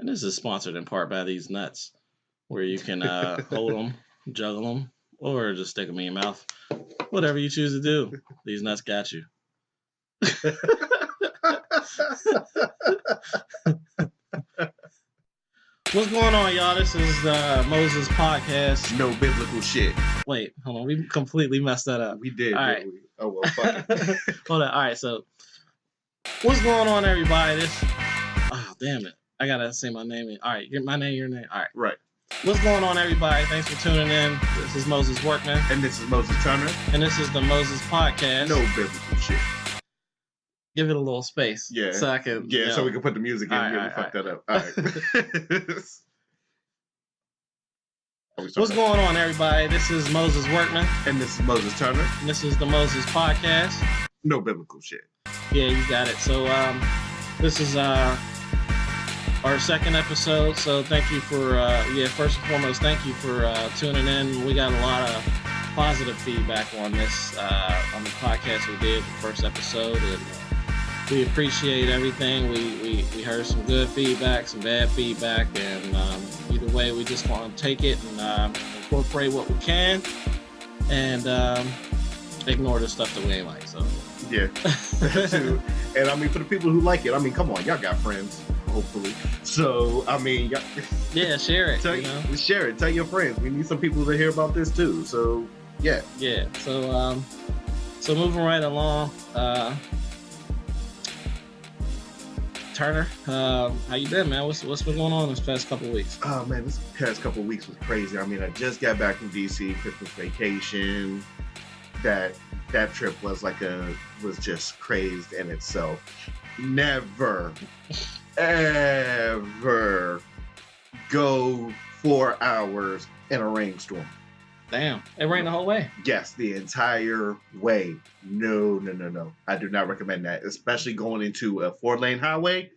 And this is sponsored in part by these nuts, where you can hold them, juggle them, or just stick them in your mouth. Whatever you choose to do, these nuts got you. What's going on, y'all? This is Moses Podcast. No biblical shit. Wait, hold on. We completely messed that up. We did, All didn't right. we? Oh, well, fuck it. Hold on. All right, so what's going on, everybody? Oh, damn it. I got to say my name. All right, my name, your name. All right. Right. What's going on, everybody? Thanks for tuning in. This is Moses Workman. And this is Moses Turner. And this is the Moses Podcast. No biblical shit. Give it a little space. Yeah. So I can. Yeah, so we can put the music in and we fuck that up. All right. What's going on, everybody? This is Moses Workman. And this is Moses Turner. And this is the Moses Podcast. No biblical shit. Yeah, you got it. So this is our second episode. So thank you for, first and foremost, thank you for tuning in. We got a lot of positive feedback on this, on the podcast we did, the first episode. And we appreciate everything. We heard some good feedback, some bad feedback, and either way, we just want to take it and incorporate what we can, and ignore the stuff that we ain't like. So yeah, and I mean, for the people who like it, I mean, come on, y'all got friends, hopefully. So I mean, yeah, share it. Share it. Tell your friends. We need some people to hear about this too. So yeah. So so moving right along. Turner, how you been, man? What's been going on this past couple of weeks? Oh man, this past couple of weeks was crazy. I mean, I just got back from DC, Christmas vacation. That trip was was just crazed in itself. Never, ever go 4 hours in a rainstorm. Damn, it rained the whole way. Yes, the entire way. No. I do not recommend that, especially going into a 4-lane highway.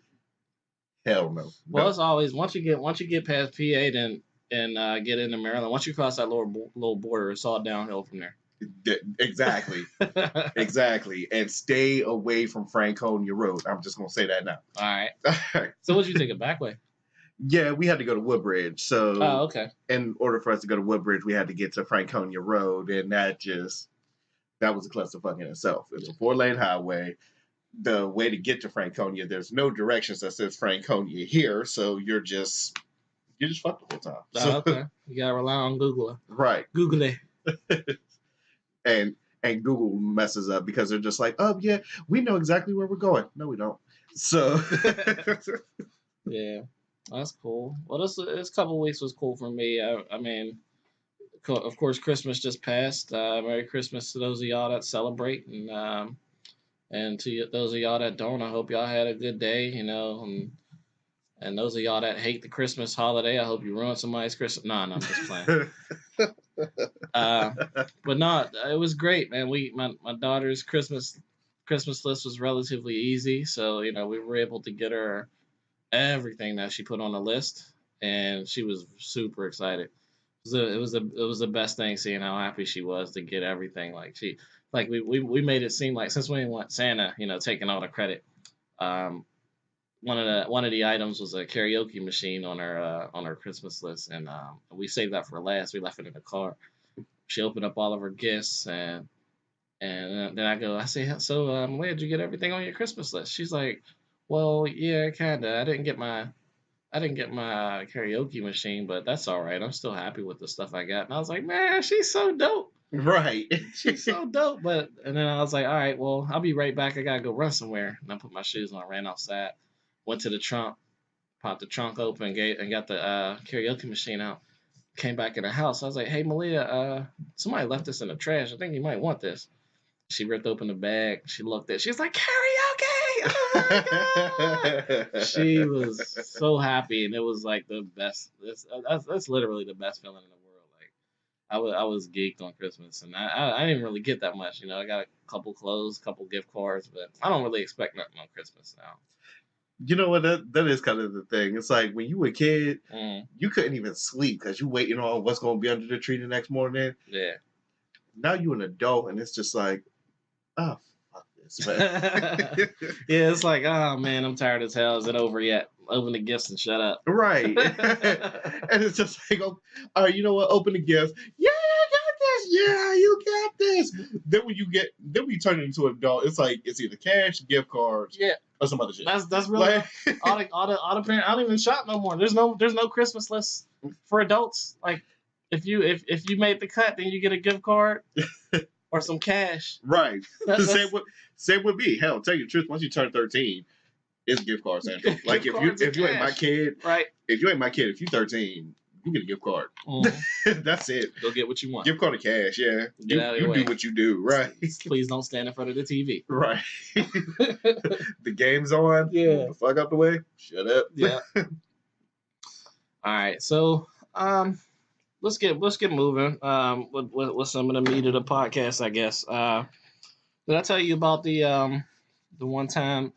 Hell no. Well, it's always once you get past PA and get into Maryland. Once you cross that little border, it's all downhill from there. Exactly, exactly. And stay away from Franconia Road. I'm just gonna say that now. All right. So, what'd you take it back way? Yeah, we had to go to Woodbridge. So, okay. In order for us to go to Woodbridge, we had to get to Franconia Road, and that was a clusterfuck in itself. It's a 4-lane highway. The way to get to Franconia, there's no directions that says Franconia here, so you're just fucked the whole time. So, okay. You gotta rely on Google. Right. Google it. and Google messes up because they're just like, oh yeah, we know exactly where we're going. No, we don't. So yeah. That's cool. Well, this couple of weeks was cool for me. I mean, of course, Christmas just passed. Merry Christmas to those of y'all that celebrate, and to those of y'all that don't, I hope y'all had a good day. And those of y'all that hate the Christmas holiday, I hope you ruined somebody's Christmas. No, I'm just playing. But no, it was great, man. My daughter's Christmas list was relatively easy, so we were able to get her everything that she put on the list, and she was super excited. It was the best thing, seeing how happy she was to get everything. We made it seem like, since we didn't want Santa, taking all the credit. One of the items was a karaoke machine on her Christmas list, and we saved that for last. We left it in the car. She opened up all of her gifts, and then I say, so where did you get everything on your Christmas list? She's like, well, yeah, kinda. I didn't get my karaoke machine, but that's all right. I'm still happy with the stuff I got. And I was like, man, she's so dope. Right. She's so dope. And then I was like, all right, well, I'll be right back. I gotta go run somewhere. And I put my shoes on, ran outside, went to the trunk, popped the trunk open, and got the karaoke machine out. Came back in the house. I was like, hey, Malia, somebody left this in the trash. I think you might want this. She ripped open the bag. She looked at it. She was like, karaoke! Oh my God! She was so happy, and it was like the best. That's literally the best feeling in the world. Like, I was geeked on Christmas, and I didn't really get that much. I got a couple clothes, couple gift cards, but I don't really expect nothing on Christmas now. You know what? That is kind of the thing. It's like when you were a kid, you couldn't even sleep because you waiting on what's going to be under the tree the next morning. Yeah. Now you're an adult, and it's just like, oh, fuck this. gifts. But Yeah, it's like, oh man, I'm tired as hell. Is it over yet? Open the gifts and shut up. right, and it's just like, oh, all right, you know what? Open the gifts. Yeah, I got this. Yeah, you got this. Then when you turn it into an adult, it's like it's either cash, gift cards, Yeah, or some other shit. that's really Like, all the parents. I don't even shop no more. There's no Christmas list for adults. Like if you made the cut, then you get a gift card or some cash. right. That's Same with me. Hell, tell you the truth. Once you turn 13, it's gift card central. Like gift cards and if you ain't my cash. kid, Right. if you ain't my kid, if you 13, you get a gift card. That's it. Go get what you want. Gift card and cash, yeah. Get out of your You way. do what you do, right? Please don't stand in front of the TV. Right. The game's on. Yeah. Move the fuck out the way. Shut up. Yeah. All right. So let's get moving with some of the meat of the podcast, I guess. Did I tell you about the one time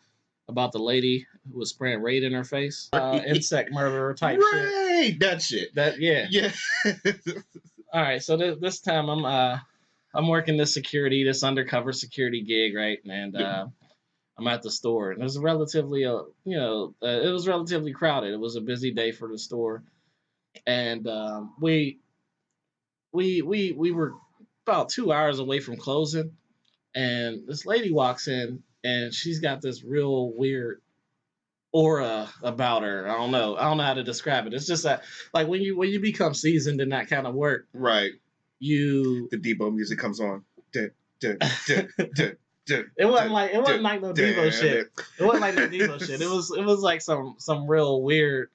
about the lady who was spraying Raid in her face? Insect murderer type shit. Right. That shit. That yeah. Yeah. All right. So this time I'm working this undercover security gig, right? And I'm at the store, and it was relatively it was relatively crowded. It was a busy day for the store, and we were about 2 hours away from closing, and this lady walks in, and she's got this real weird aura about her. I don't know how to describe it. It's just that, like, when you become seasoned in that kind of work, right. The Debo music comes on. Dun, dun, dun, dun. It wasn't like no Devo shit. It wasn't like no Devo shit. It was like some real weird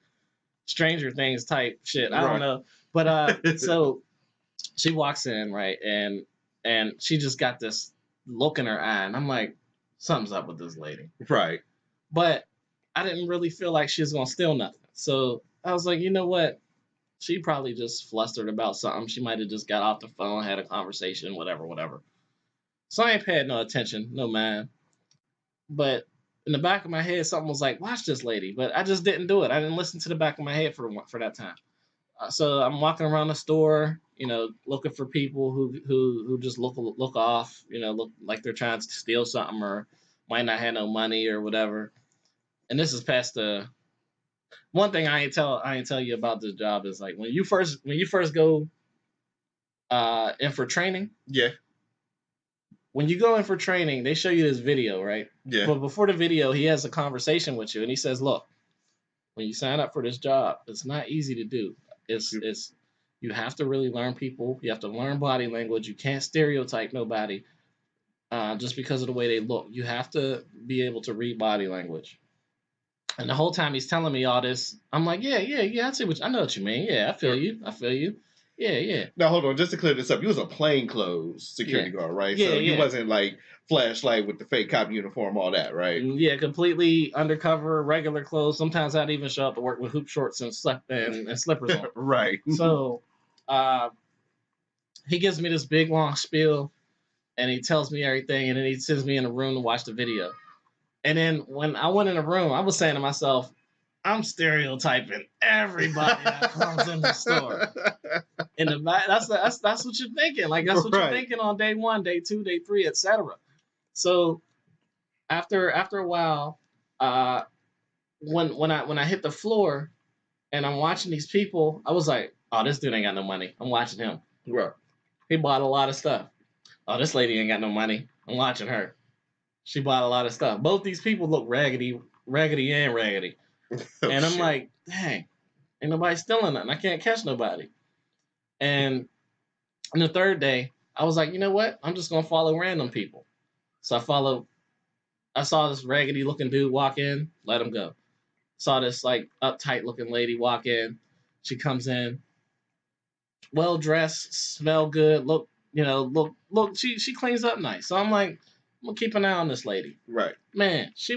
Stranger Things type shit. I don't know. But so she walks in, right, and she just got this look in her eye, and I'm like, something's up with this lady. Right. But I didn't really feel like she was gonna steal nothing. So I was like, you know what? She probably just flustered about something. She might have just got off the phone, had a conversation, whatever. So I ain't paid no attention, no mind. But in the back of my head, something was like, watch this lady. But I just didn't do it. I didn't listen to the back of my head for that time. So I'm walking around the store, looking for people who just look off, look like they're trying to steal something or might not have no money or whatever. And this is past the one thing I ain't tell you about this job is, like, when you first go in for training. Yeah. When you go in for training, they show you this video, right? Yeah. But before the video, he has a conversation with you, and he says, "Look, when you sign up for this job, it's not easy to do. It's you have to really learn people. You have to learn body language. You can't stereotype nobody just because of the way they look. You have to be able to read body language." And the whole time he's telling me all this, I'm like, yeah, I know what you mean. Yeah, I feel you. Yeah. Now hold on, just to clear this up, you was a plainclothes security guard, right? Yeah, so you yeah. wasn't like flashlight with the fake cop uniform, all that, right? Yeah, completely undercover, regular clothes. Sometimes I'd even show up to work with hoop shorts and slippers on. Right. So he gives me this big long spiel, and he tells me everything, and then he sends me in a room to watch the video. And then when I went in the room, I was saying to myself, I'm stereotyping everybody that comes in the store. In the back, that's what you're thinking. Like, that's what you're thinking on day 1, day 2, day 3, etc. So after a while, when I hit the floor and I'm watching these people, I was like, oh, this dude ain't got no money. I'm watching him. Right. He bought a lot of stuff. Oh, this lady ain't got no money. I'm watching her. She bought a lot of stuff. Both these people look raggedy. And I'm like, dang, ain't nobody stealing nothing. I can't catch nobody. And on the third day, I was like, you know what? I'm just going to follow random people. So I saw this raggedy looking dude walk in, let him go. Saw this like uptight looking lady walk in. She comes in, well dressed, smell good, look, she cleans up nice. So I'm like, I'm going to keep an eye on this lady. Right. Man, she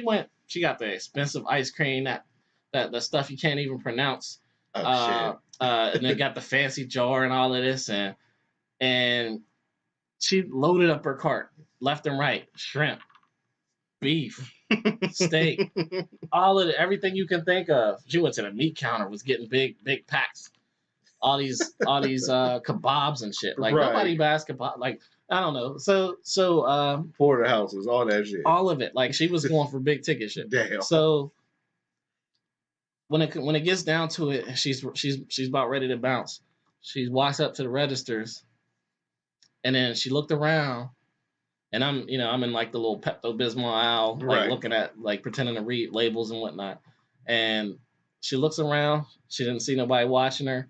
got the expensive ice cream, that the stuff you can't even pronounce. Oh, shit. And they got the fancy jar and all of this, and she loaded up her cart left and right: shrimp, beef, steak, everything you can think of. She went to the meat counter, was getting big packs, all these kebabs and shit. Like, nobody buys kebab. Like, I don't know. So porterhouses, all that shit. all of it. Like she was going for big ticket shit. Damn. So when it gets down to it, she's about ready to bounce. She walks up to the registers, and then she looked around, and I'm in like the little Pepto Bismol aisle, like Right. looking at like pretending to read labels and whatnot. And she looks around. She didn't see nobody watching her,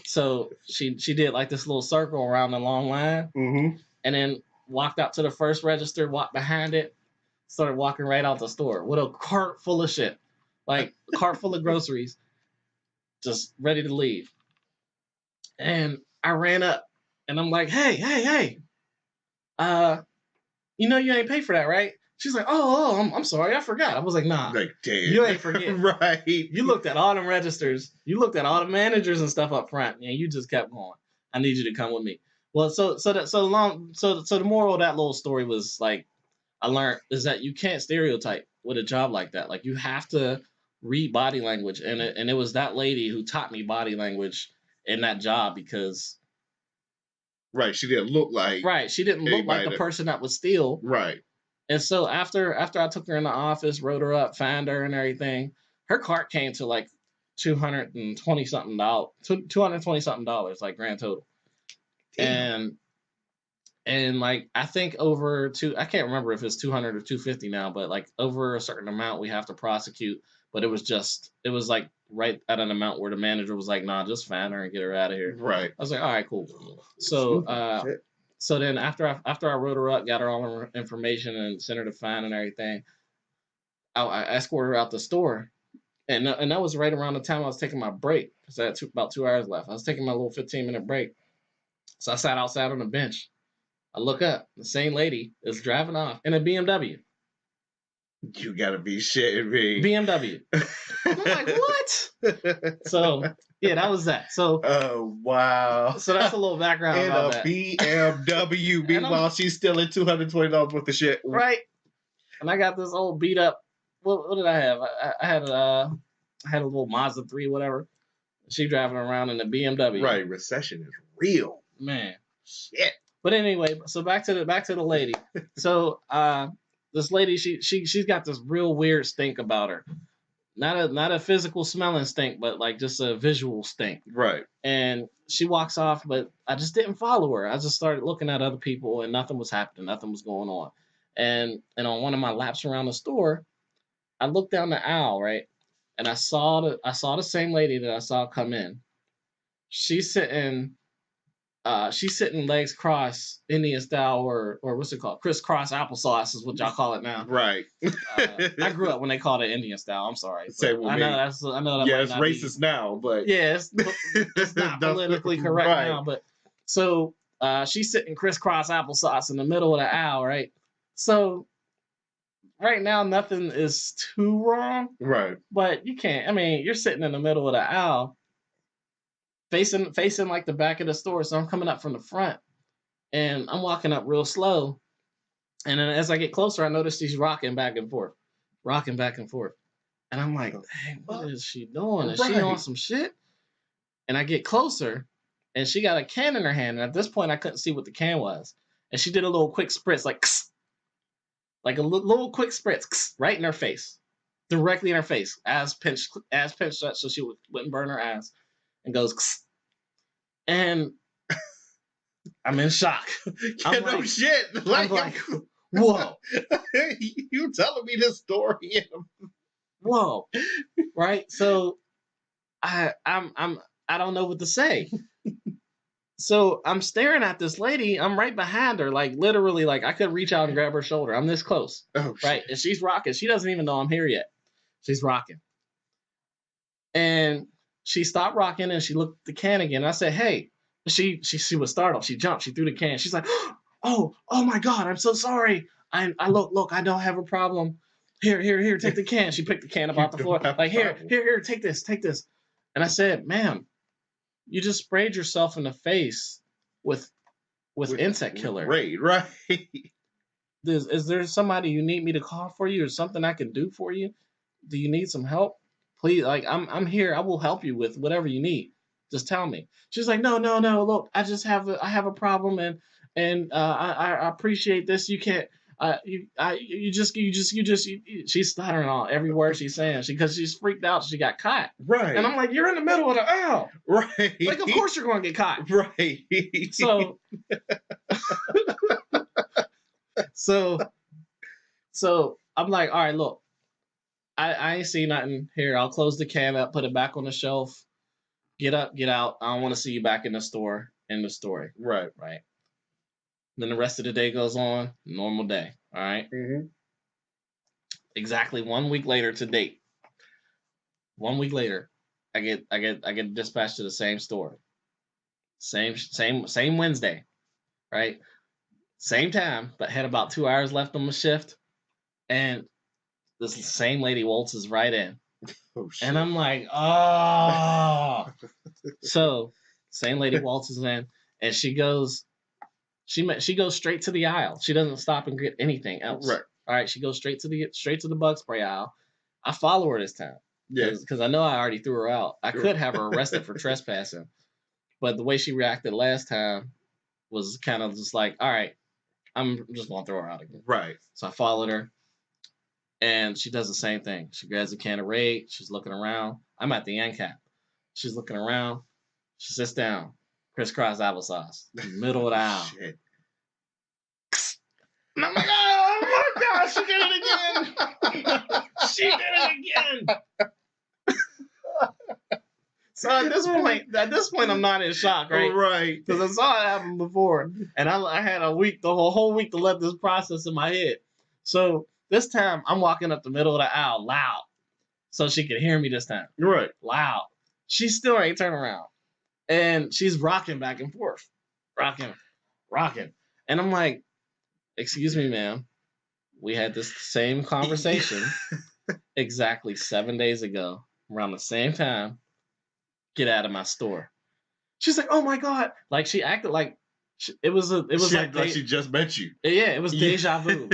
so she did like this little circle around the long line, Mm-hmm. and then walked out to the first register, walked behind it, started walking right out the store with a cart full of shit, like a cart full of groceries, just ready to leave. And I ran up, and I'm like, hey, uh, you ain't pay for that, right? She's like, I'm sorry, I forgot. I was like, nah, Like, damn. you ain't forget. Right. You looked at all them registers, you looked at all the managers and stuff up front, and you just kept going. I need you to come with me. Well, so the moral of that little story was like, I learned is that you can't stereotype with a job like that. Like you have to read body language, and it was that lady who taught me body language in that job because Right. She didn't look like right, she didn't look like the anybody person that would steal. Right. And so after I took her in the office, wrote her up, found her and everything, her cart came to like $220 like grand total. Damn. And like I think over two, I can't remember if it's 200 or 250 now, but like over a certain amount we have to prosecute. But it was like right at an amount where the manager was like, nah, just find her and get her out of here. Right. I was like, all right, cool. So then after I wrote her up, got her all her information and sent her to fine and everything, I escorted her out the store. And that was right around the time I was taking my break because I had about 2 hours left. I was taking my little 15-minute break. So I sat outside on the bench. I look up. The same lady is driving off in a BMW. You gotta be shitting me. BMW. I'm like, what? So yeah, that was that. So oh wow. So that's a little background in about a that. BMW. Meanwhile, she's stealing $220 worth of shit. Right. And I got this old beat up. What did I have? I had a little Mazda 3, whatever. She driving around in a BMW. Right. Recession is real. Man. Shit. But anyway, so back to the lady. So this lady, she's got this real weird stink about her. Not a physical smelling stink, but like just a visual stink. Right. And she walks off, but I just didn't follow her. I just started looking at other people, and nothing was happening. Nothing was going on. And on one of my laps around the store, I looked down the aisle, right, and I saw the same lady that I saw come in. She's sitting legs crossed, Indian style, or what's it called? Crisscross applesauce is what y'all call it now. Right. I grew up when they called it Indian style. I'm sorry. Same with I me. know that. Yeah, it's racist now, but yeah, it's not politically correct right. now. But so she's sitting crisscross applesauce in the middle of the aisle, right? So right now nothing is too wrong, right? But you can't. I mean, you're sitting in the middle of the aisle, facing like the back of the store. So I'm coming up from the front, and I'm walking up real slow. And then as I get closer, I notice she's rocking back and forth. And I'm like, hey, what is she doing? Is she on some shit? And I get closer, and she got a can in her hand. And at this point, I couldn't see what the can was. And she did a little quick spritz, like a little quick spritz, right in her face, directly in her face, as pinched so she wouldn't burn her ass, and goes, and I'm in shock. I'm like, no shit. I'm like, whoa. You telling me this story? Whoa. Right? So I don't know what to say. So I'm staring at this lady. I'm right behind her, like literally, like I could reach out and grab her shoulder. I'm this close. Oh, right? Shit. And she's rocking. She doesn't even know I'm here yet. She's rocking. And she stopped rocking and she looked at the can again. And I said, hey. She was startled. She jumped. She threw the can. She's like, oh my God, I'm so sorry. I look, I don't have a problem. Here, take the can. She picked the can up off the floor. Like, here, take this. And I said, ma'am, you just sprayed yourself in the face with insect killer. Right. Is there somebody you need me to call for you or something I can do for you? Do you need some help? Please, like I'm here. I will help you with whatever you need. Just tell me. She's like, no. Look, I have a problem, and I appreciate this. You can't. She's stuttering on every word she's saying. Because she's freaked out. She got caught. Right. And I'm like, you're in the middle of the aisle. Right. Like, of course you're going to get caught. Right. So, so, so I'm like, all right, look, I ain't see nothing here. I'll close the can up, put it back on the shelf. Get up, get out. I don't want to see you back in the store. In the story. Right. Right. Then the rest of the day goes on. Normal day. All right. Mm-hmm. Exactly 1 week later to date. 1 week later, I get dispatched to the same store. Same Wednesday. Right. Same time, but had about 2 hours left on my shift, and this same lady waltzes right in. Oh shit. And I'm like, oh. So, same lady waltzes in, and she goes straight to the aisle. She doesn't stop and get anything else. Right. All right, she goes straight to the bug spray aisle. I follow her this time. Yeah. Because I know I already threw her out. I could have her arrested for trespassing, but the way she reacted last time was kind of just like, all right, I'm just gonna throw her out again. Right. So I followed her, and she does the same thing. She grabs a can of Raid. She's looking around. I'm at the end cap. She's looking around. She sits down. Crisscross applesauce. Middle of the aisle. Shit. And I'm like, oh my gosh, she did it again. She did it again. So at this point, I'm not in shock, right? Right. Because I saw it happen before, and I had a week, the whole week, to let this process in my head. So this time, I'm walking up the middle of the aisle loud, so she could hear me this time. Right. Loud. She still ain't turning around, and she's rocking back and forth, rocking, and I'm like, excuse me, ma'am. We had this same conversation exactly 7 days ago, around the same time. Get out of my store. She's like, oh my God. Like, she acted like it was She like, like she just met you. Yeah, it was deja vu.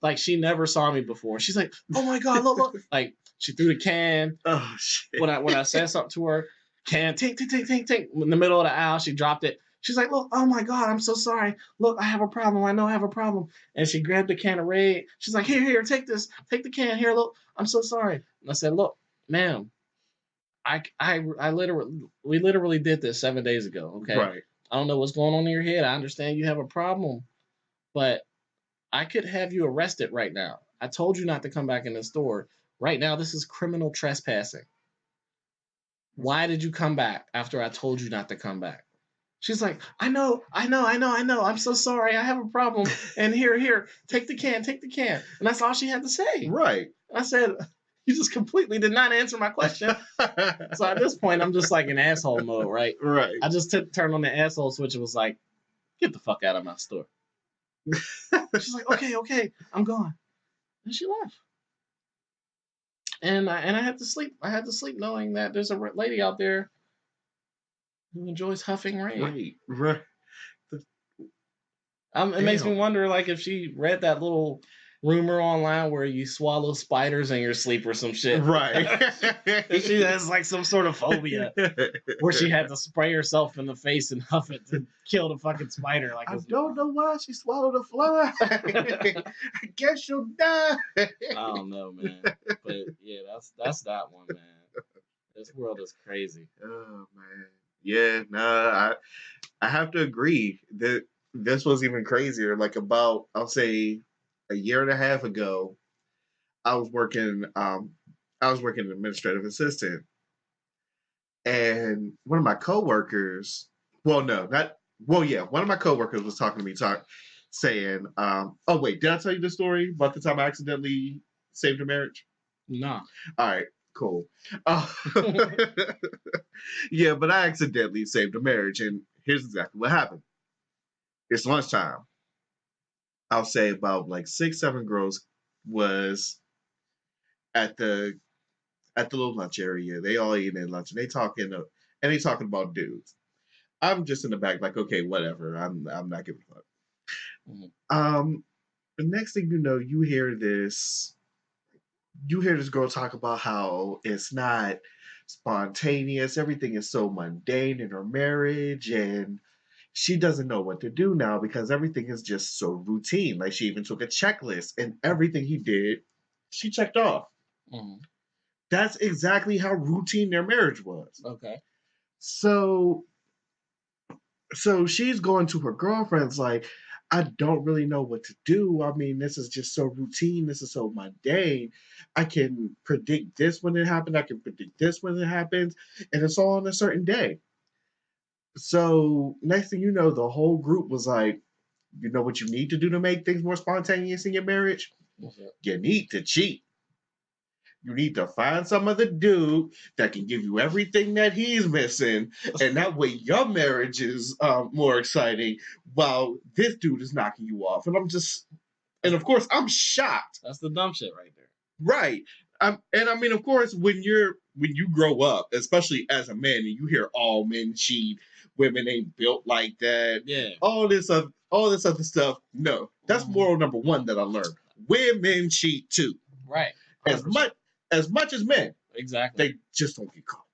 Like she never saw me before. She's like, oh my God, look. Like, she threw the can. Oh shit. When I said something to her, can tink. In the middle of the aisle, she dropped it. She's like, look, oh my God, I'm so sorry. Look, I have a problem. I know I have a problem. And she grabbed the can of Raid. She's like, here, take this. Take the can. Here, look, I'm so sorry. And I said, look, ma'am, we literally did this 7 days ago. Okay. Right. I don't know what's going on in your head. I understand you have a problem, but I could have you arrested right now. I told you not to come back in the store. Right now, this is criminal trespassing. Why did you come back after I told you not to come back? She's like, I know. I'm so sorry. I have a problem. And here, take the can. And that's all she had to say. Right. I said, you just completely did not answer my question. So at this point, I'm just like in asshole mode, right? Right. I just turned on the asshole switch and was like, get the fuck out of my store. She's like, okay, I'm gone. And she left. And I had to sleep. I had to sleep knowing that there's a lady out there who enjoys huffing rain. Right. It makes me wonder, like, if she read that little rumor online where you swallow spiders in your sleep or some shit. Right. She has like some sort of phobia where she had to spray herself in the face and huff it to kill the fucking spider. Like, I don't know why she swallowed a fly. I guess you'll die. I don't know, man. But yeah, that's that one, man. This world is crazy. Oh man. Yeah, I have to agree that this was even crazier. Like about, I'll say, a year and a half ago, I was working an administrative assistant, and one of my coworkers, one of my coworkers was talking to me, saying, oh wait, did I tell you the story about the time I accidentally saved a marriage? No. All right, cool. Yeah, but I accidentally saved a marriage, and here's exactly what happened. It's lunchtime. I'll say about like 6-7 girls was at the little lunch area. They all eating their lunch, and they talking about dudes. I'm just in the back, like, okay, whatever. I'm not giving a fuck. Mm-hmm. The next thing you know, you hear this girl talk about how it's not spontaneous. Everything is so mundane in her marriage, and she doesn't know what to do now because everything is just so routine. Like she even took a checklist and everything he did, she checked off. Mhm. That's exactly how routine their marriage was. Okay. So she's going to her girlfriends like, I don't really know what to do. I mean, this is just so routine. This is so mundane. I can predict this when it happens. I can predict this when it happens. And it's all on a certain day. So next thing you know, the whole group was like, you know what you need to do to make things more spontaneous in your marriage? You need to cheat. You need to find some other dude that can give you everything that he's missing, and that way your marriage is more exciting while this dude is knocking you off. And I'm just, and of course, I'm shocked. That's the dumb shit right there. Right. And I mean, of course, when you grow up, especially as a man, and you hear all men cheat, women ain't built like that, Yeah. all this other stuff. No, that's moral number one that I learned. Women cheat too. Right. 100%. As much as men. Exactly. They just don't get caught.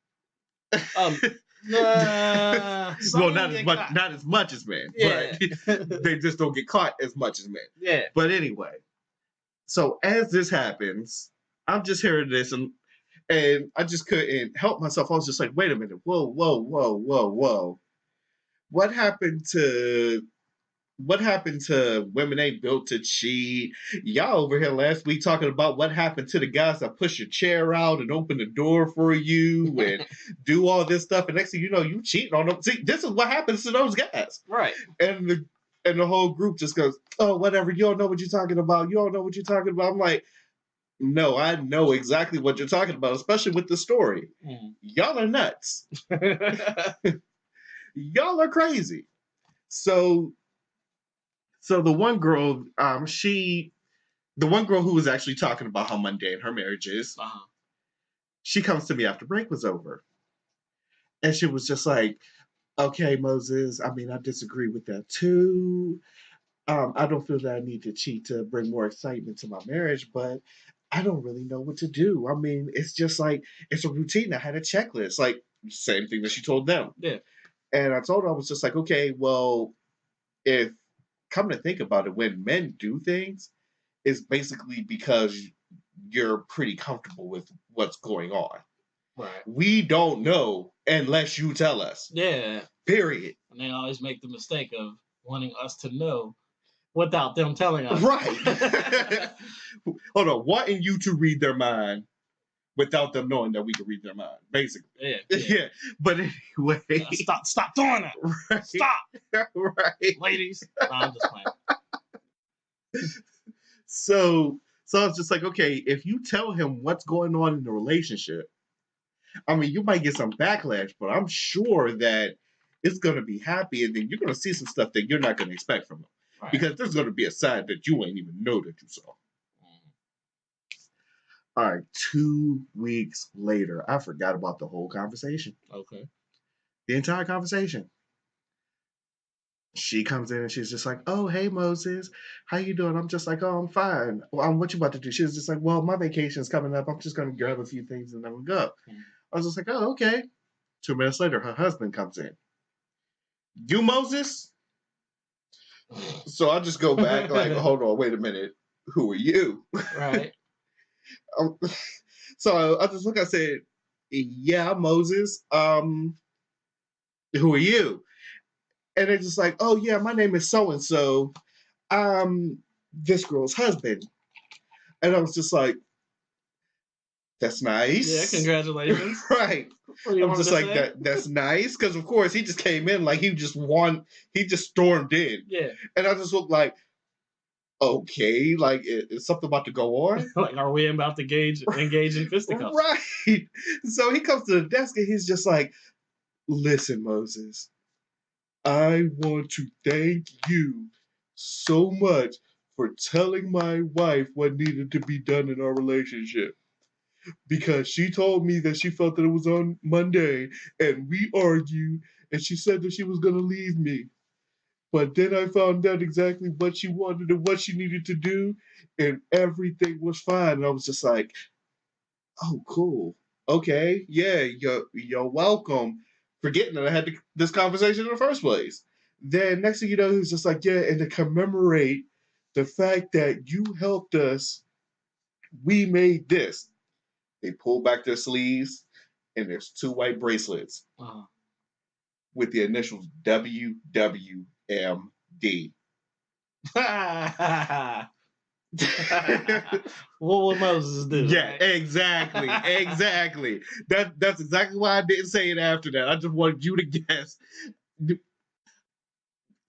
Well, not as much as men, yeah. but they just don't get caught as much as men. Yeah. But anyway, so as this happens, I'm just hearing this and I just couldn't help myself. I was just like, wait a minute, whoa, whoa, whoa, whoa, whoa. What happened to women ain't built to cheat? Y'all over here last week talking about what happened to the guys that push your chair out and open the door for you and do all this stuff. And next thing you know, you cheating on them. See, this is what happens to those guys. Right. And the whole group just goes, oh, whatever. You don't know what you're talking about. You don't know what you're talking about. I'm like, no, I know exactly what you're talking about, especially with the story. Y'all are nuts. Y'all are crazy. So the one girl, the one girl who was actually talking about how mundane her marriage is, she comes to me after break was over. And she was just like, okay, Moses, I mean, I disagree with that too. I don't feel that I need to cheat to bring more excitement to my marriage, but I don't really know what to do. I mean, it's just like, it's a routine. I had a checklist, like, same thing that she told them. Yeah. And I told her, I was just like, okay, well, if, come to think about it, when men do things, it's basically because you're pretty comfortable with what's going on. Right. We don't know unless you tell us. Yeah. Period. And they always make the mistake of wanting us to know without them telling us. Right. Hold on. Wanting you to read their mind without them knowing that we can read their mind, basically. Yeah. Yeah. But anyway. Stop doing that. Right. Stop. Right. Ladies. No, I'm just playing. So I was just like, okay, if you tell him what's going on in the relationship, I mean, you might get some backlash, but I'm sure that it's going to be happy, and then you're going to see some stuff that you're not going to expect from him. Right. Because there's going to be a side that you ain't even know that you saw. All right, 2 weeks later, I forgot about the whole conversation. Okay. The entire conversation. She comes in and she's just like, oh, hey, Moses, how you doing? I'm just like, oh, I'm fine. Well, what you about to do? She was just like, well, my vacation's coming up. I'm just going to grab a few things and then we'll go. I was just like, oh, okay. 2 minutes later, her husband comes in. You, Moses? So I just go back like, hold on, wait a minute. Who are you? Right. So I just look, I said, yeah, Moses. Who are you? And they're just like, oh, yeah, my name is so-and-so. I'm this girl's husband. And I was just like, that's nice. Yeah, congratulations. Right. I'm just like, that's nice. Because, of course, he just came in like he just stormed in. Yeah. And I just looked like, okay, like, is something about to go on? Like, are we about to engage in fisticuffs? Right. So he comes to the desk and he's just like, listen, Moses, I want to thank you so much for telling my wife what needed to be done in our relationship. Because she told me that she felt that it was on Monday, and we argued, and she said that she was going to leave me. But then I found out exactly what she wanted and what she needed to do, and everything was fine. And I was just like, oh, cool. Okay, yeah, you're welcome. Forgetting that I had this conversation in the first place. Then next thing you know, he was just like, yeah, and to commemorate the fact that you helped us, we made this. They pull back their sleeves, and there's 2 white bracelets with the initials WWMD. What would Moses do? Yeah, right? exactly. That's exactly why I didn't say it after that. I just wanted you to guess.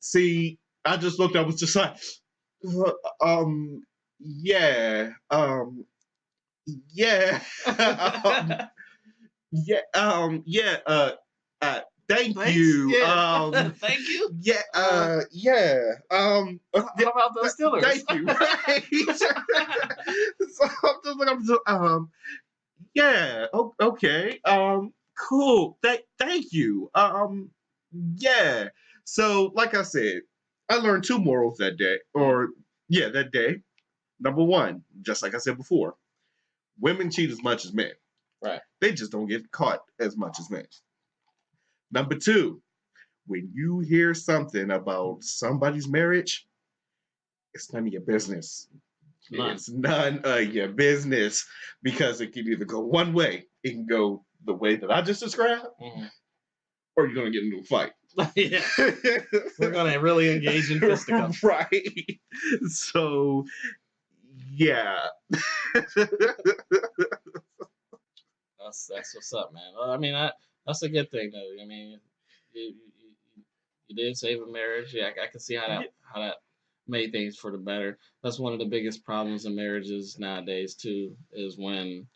See, I just looked. I was just like, yeah, yeah, yeah, yeah. Thank Thanks. you. Yeah. Thank you. Yeah, yeah. How about those Steelers? Thank you. Right. So I'm just yeah. Okay. Cool. Thank you. Yeah. So, like I said, I learned 2 morals that day, or yeah, that day. Number 1, just like I said before, women cheat as much as men. Right. They just don't get caught as much as men. Number 2, when you hear something about somebody's marriage, it's none of your business. None. It's none of your business because it can either go one way. It can go the way that I just described, or you're going to get into a fight. Yeah. We're going to really engage in fisticuffs. Right. So, yeah. That's what's up, man. I mean, that's a good thing, though. I mean, you did save a marriage. Yeah, I can see how that made things for the better. That's one of the biggest problems in marriages nowadays too. Is when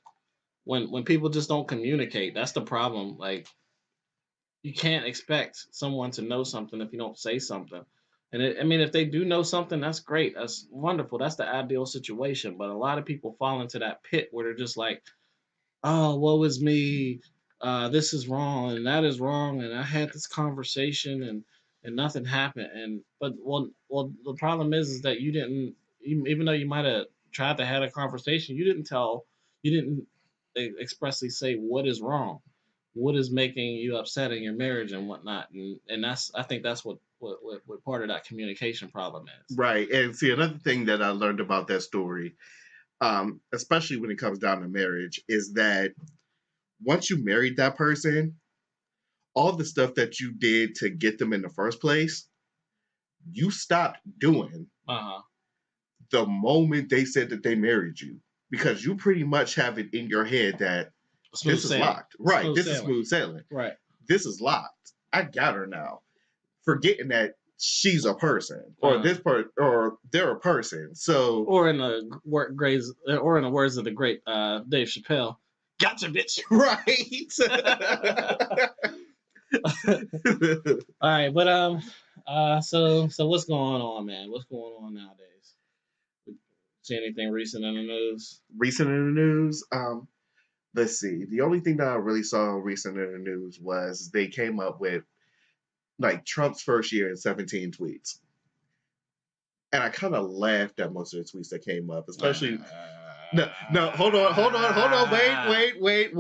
people just don't communicate. That's the problem. Like you can't expect someone to know something if you don't say something. And I mean, if they do know something, that's great. That's wonderful. That's the ideal situation. But a lot of people fall into that pit where they're just like, oh, woe is me. This is wrong and that is wrong. And I had this conversation and nothing happened. And but the problem is that you didn't, even though you might have tried to have a conversation, you didn't expressly say what is wrong, what is making you upset in your marriage and whatnot. And I think that's what part of that communication problem is. Right. And see, another thing that I learned about that story, especially when it comes down to marriage, is that once you married that person, all the stuff that you did to get them in the first place, you stopped doing the moment they said that they married you. Because you pretty much have it in your head that this is locked. Right. This is smooth sailing. Right. This is locked. I got her now. Forgetting that she's a person, or this part, or they're a person. So, or in the words of the great Dave Chappelle, gotcha, bitch. Right. All right, but so what's going on, man? What's going on nowadays? See anything recent in the news? Recent in the news? Let's see. The only thing that I really saw recent in the news was they came up with like Trump's first year in 17 tweets. And I kind of laughed at most of the tweets that came up, especially. No, hold on, wait.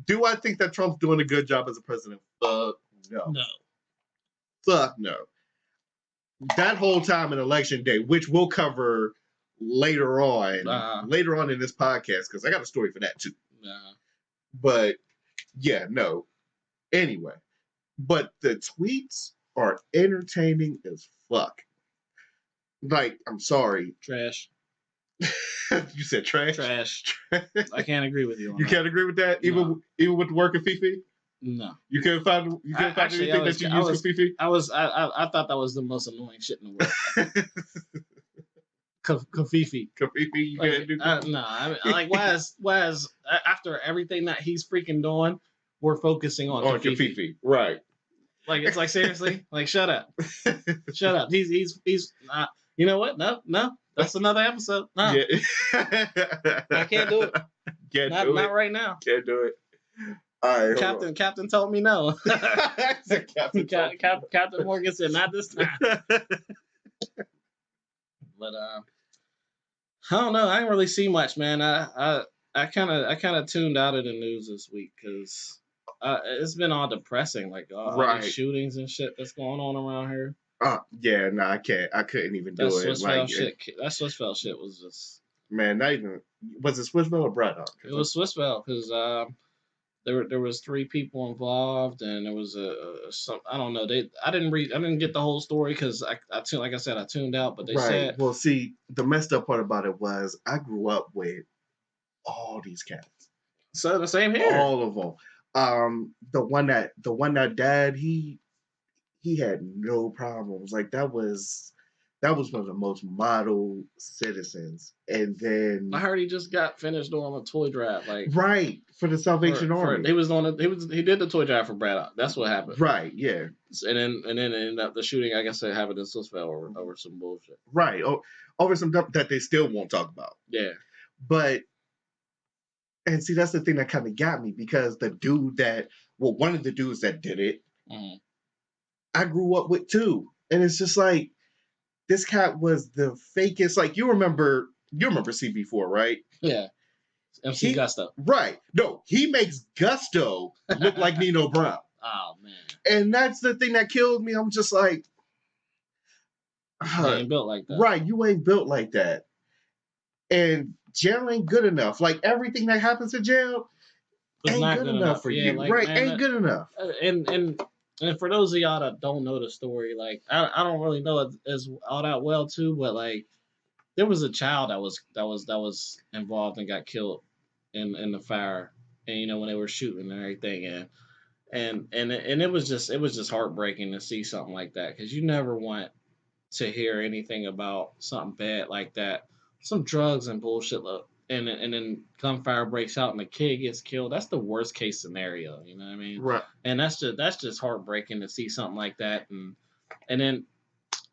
Do I think that Trump's doing a good job as a president? No. Fuck no. That whole time in election day, which we'll cover later on in this podcast, because I got a story for that too. But yeah, no. Anyway, but the tweets are entertaining as fuck. Like, I'm sorry. Trash. You said trash? Trash. I can't agree with you on You that. Can't agree with that? No. Even with the work of Fifi? No. You couldn't find anything that you used for Fifi? I thought that was the most annoying shit in the world. Kafifi. Kafifi, you can't do Kafifi? No, I mean, like why is after everything that he's freaking doing, we're focusing on Kafifi. Right. Like it's like seriously, like shut up. Shut up. He's you know what? No. That's another episode. No. Yeah. I can't do it. Not right now. Can't do it. All right, Captain told me no. Captain Morgan said not this time. But I don't know. I didn't really see much, man. I kind of tuned out of the news this week because it's been all depressing, like all these Right. shootings and shit that's going on around here. Yeah, no, I can't. I couldn't even That do it. Swissvale Like, shit. That Swissvale shit was just. man, not even was it Swissville or Brad? It was Swissvale because there was three people involved and there was some I don't know I didn't get the whole story because like I said I tuned out, but they Right. said Well, see, the messed up part about it was I grew up with all these cats, so the same here. all of them. The one that died, he had no problems. Like that was one of the most model citizens. And I then heard he just got finished doing a toy drive like right for the Salvation Army. he was on he did the toy drive for Brad. That's what happened. Right. Yeah. And then it ended up the shooting. I guess they happened in Swissvale over some bullshit. Right. Oh, over some stuff that they still won't talk about. Yeah. But and see, that's the thing that kind of got me because one of the dudes that did it, Mm-hmm. I grew up with too, and it's just like this cat was the fakest. Like you remember CB4, right? Yeah. MC Gusto. Right. No, he makes Gusto look like Nino Brown. Oh man. And that's the thing that killed me. I'm just like, He ain't built like that. Right, you ain't built like that. And jail ain't good enough. Like everything that happens in jail It's ain't not good enough for you. like, Right, man, ain't good enough. And for those of y'all that don't know the story, like I don't really know it as all that well too, but like there was a child that was involved and got killed in the fire, and when they were shooting and everything, and it was just heartbreaking to see something like that because you never want to hear anything about something bad like that, some drugs and bullshit, and then gunfire breaks out and the kid gets killed. That's the worst case scenario. You know what I mean? Right. And that's just heartbreaking to see something like that, and then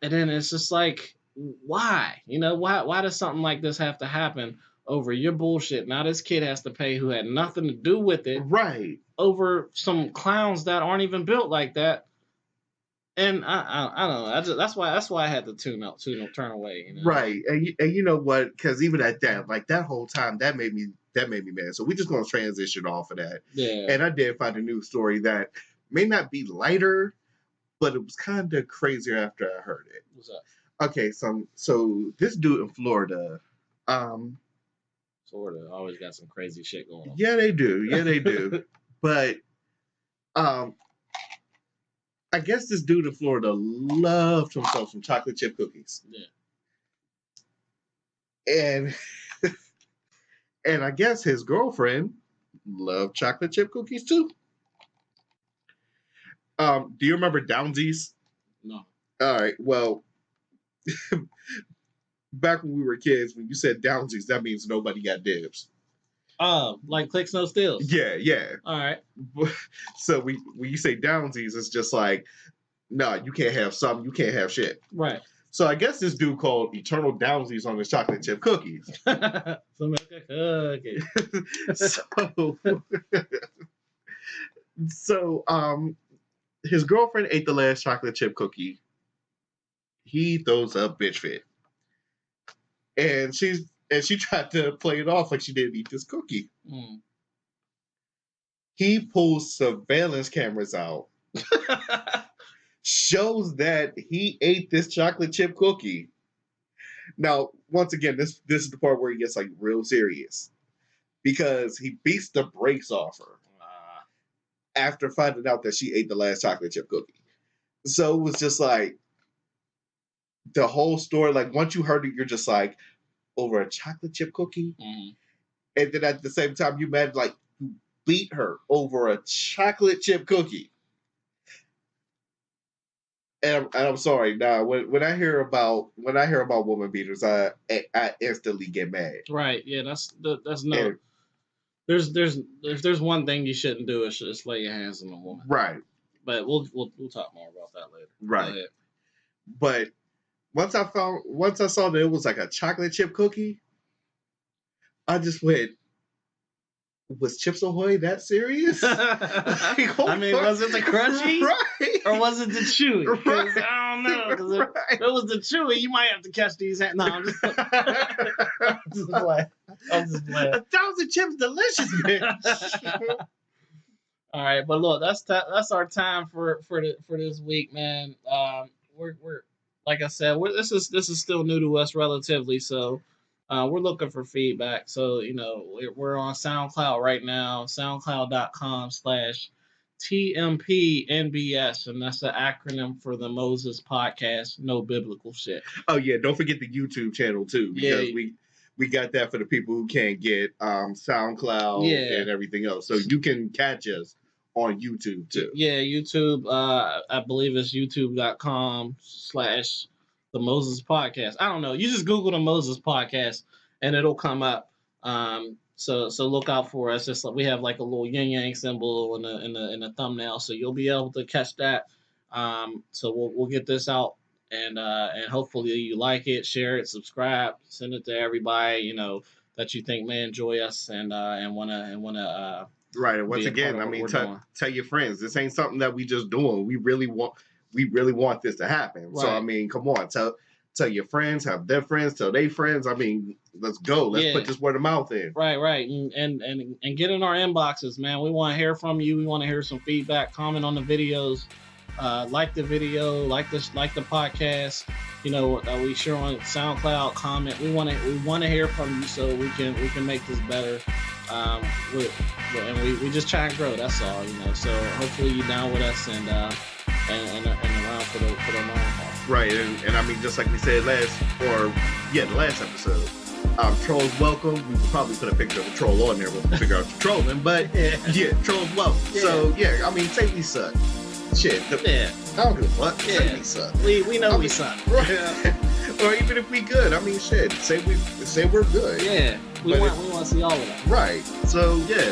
it's just like, why? Why does something like this have to happen over your bullshit? Now this kid has to pay who had nothing to do with it, Right. over some clowns that aren't even built like that. And I don't know. That's why I had to turn away. Right. And you know what? Because even at that, like that whole time, that made me mad. So we're just gonna transition off of that. Yeah. And I did find a news story that may not be lighter, but it was kind of crazier after I heard it. What's up? Okay, so this dude in Florida, Florida always got some crazy shit going on. Yeah, they do. But I guess this dude in Florida loved himself some chocolate chip cookies. Yeah. And I guess his girlfriend loved chocolate chip cookies too. Do you remember Downsies? No. All right. Well, back when we were kids, when you said Downsies, that means nobody got dibs. Oh, like clicks no steals. Yeah. All right. So when you say Downsies, it's just like, no, you can't have something, you can't have shit. Right. So I guess this dude called Eternal Downsies on his chocolate chip cookies. Okay. So his girlfriend ate the last chocolate chip cookie. He throws a bitch fit. And she tried to play it off like she didn't eat this cookie. Mm. He pulls surveillance cameras out, shows that he ate this chocolate chip cookie. Now, once again, this is the part where he gets like real serious because he beats the brakes off her after finding out that she ate the last chocolate chip cookie. So it was just like the whole story. Like once you heard it, you're just like, over a chocolate chip cookie, and then at the same time you mad like you beat her over a chocolate chip cookie. And I'm sorry. Now, when I hear about woman beaters, I instantly get mad. Right? Yeah, that's no. There's if there's one thing you shouldn't do, it's just lay your hands on a woman. Right. But we'll talk more about that later. Right. But once I saw that it was like a chocolate chip cookie, I just went, was Chips Ahoy that serious? I mean, was it the crunchy? Right. Or was it the chewy? Right. I don't know. Because if it was the chewy, you might have to catch these hands. No, I'm just playing. I'm just playing. 1,000 chips delicious, bitch. All right, but look, that's our time for this week, man. We're like I said, this is still new to us relatively, so we're looking for feedback. So we're on SoundCloud right now, SoundCloud.com/TMPNBS, and that's the acronym for the Moses Podcast. No biblical shit. Oh yeah, don't forget the YouTube channel too, because Yeah. we got that for the people who can't get SoundCloud Yeah. and everything else. So you can catch us on YouTube too. Yeah, YouTube. I believe it's youtube.com/the Moses Podcast. I don't know. You just Google the Moses Podcast and it'll come up. So look out for us. It's like we have like a little yin yang symbol in the thumbnail, so you'll be able to catch that. So we'll get this out and hopefully you like it, share it, subscribe, send it to everybody that you think may enjoy us and wanna. Right, and once again, I mean, tell your friends. This ain't something that we just doing. We really want this to happen. Right. So I mean, come on, tell your friends, have their friends, tell their friends. I mean, let's go. Let's put this word of mouth in. Right, and get in our inboxes, man. We want to hear from you. We want to hear some feedback. Comment on the videos. Like the video, like the podcast. We share on SoundCloud. Comment. We want to hear from you so we can make this better. And we just try and grow. That's all, So hopefully you down with us and around for the long haul. Right, and I mean, just like we said the last episode, trolls welcome. We would probably put a picture of a troll on there when we figure out you're trolling, but yeah, trolls welcome. Yeah. So yeah, I mean, say we suck. Shit, I don't give a fuck. Yeah. Say we suck. We know we suck. Right. Yeah. Or even if we good, I mean, shit. Say we're good. Yeah. We want to see all of that. Right. So yeah,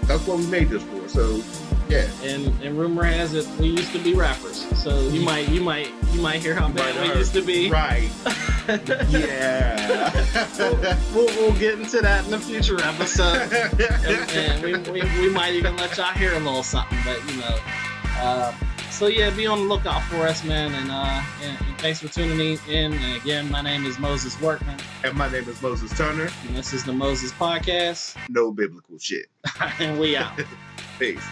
that's what we made this for. So yeah. And rumor has it we used to be rappers. So you might hear how bad we used to be. Right. Yeah. we'll get into that in a future episode. and we might even let y'all hear a little something, but so yeah, be on the lookout for us, man, and thanks for tuning in. And again, my name is Moses Workman. And my name is Moses Turner. And this is the Moses Podcast. No biblical shit. And we out. Peace.